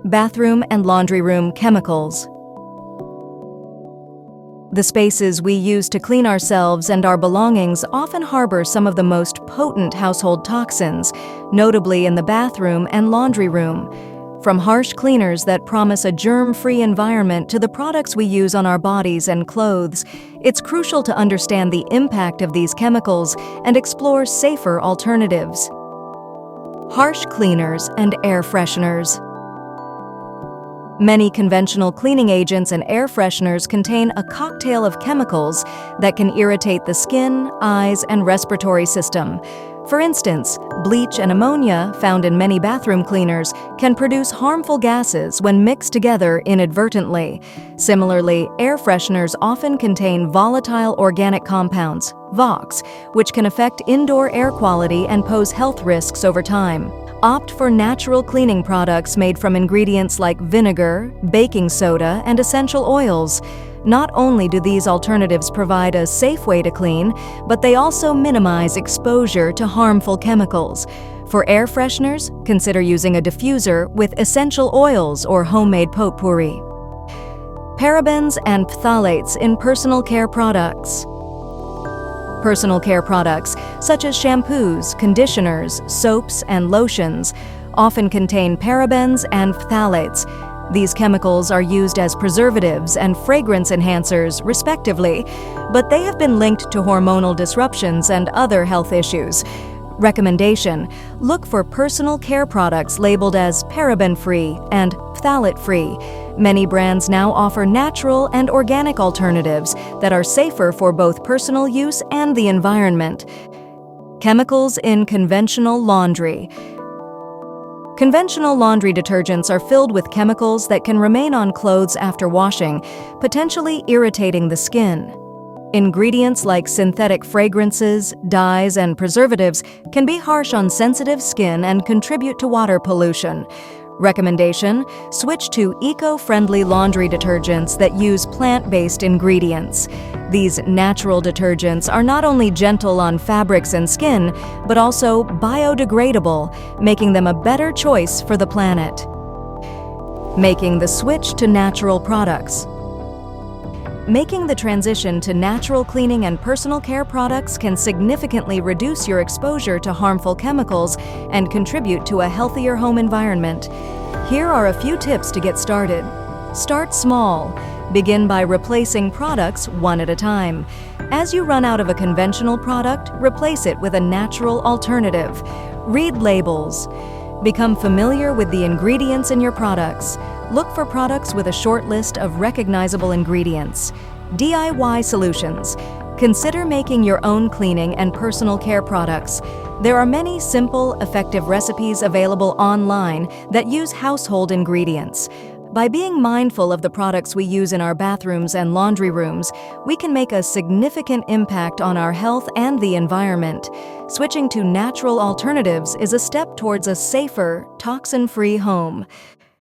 Bathroom and laundry room chemicals. The spaces we use to clean ourselves and our belongings often harbor some of the most potent household toxins, notably in the bathroom and laundry room. From harsh cleaners that promise a germ-free environment to the products we use on our bodies and clothes, it's crucial to understand the impact of these chemicals and explore safer alternatives. Harsh cleaners and air fresheners. Many conventional cleaning agents and air fresheners contain a cocktail of chemicals that can irritate the skin, eyes, and respiratory system. For instance, bleach and ammonia, found in many bathroom cleaners, can produce harmful gases when mixed together inadvertently. Similarly, air fresheners often contain volatile organic compounds, VOCs, which can affect indoor air quality and pose health risks over time. Opt for natural cleaning products made from ingredients like vinegar, baking soda, and essential oils. Not only do these alternatives provide a safe way to clean, but they also minimize exposure to harmful chemicals. For air fresheners, consider using a diffuser with essential oils or homemade potpourri. Parabens and phthalates in personal care products. Personal care products, such as shampoos, conditioners, soaps, and lotions, often contain parabens and phthalates. These chemicals are used as preservatives and fragrance enhancers, respectively, but they have been linked to hormonal disruptions and other health issues. Recommendation: look for personal care products labeled as paraben-free and phthalate-free. Many brands now offer natural and organic alternatives that are safer for both personal use and the environment. Chemicals in conventional laundry. Conventional laundry detergents are filled with chemicals that can remain on clothes after washing, potentially irritating the skin. Ingredients like synthetic fragrances, dyes, and preservatives can be harsh on sensitive skin and contribute to water pollution. Recommendation: switch to eco-friendly laundry detergents that use plant-based ingredients. These natural detergents are not only gentle on fabrics and skin, but also biodegradable, making them a better choice for the planet. Making the switch to natural products. Making the transition to natural cleaning and personal care products can significantly reduce your exposure to harmful chemicals and contribute to a healthier home environment. Here are a few tips to get started. Start small. Begin by replacing products one at a time. As you run out of a conventional product, replace it with a natural alternative. Read labels. Become familiar with the ingredients in your products. Look for products with a short list of recognizable ingredients. DIY solutions. Consider making your own cleaning and personal care products. There are many simple, effective recipes available online that use household ingredients. By being mindful of the products we use in our bathrooms and laundry rooms, we can make a significant impact on our health and the environment. Switching to natural alternatives is a step towards a safer, toxin-free home.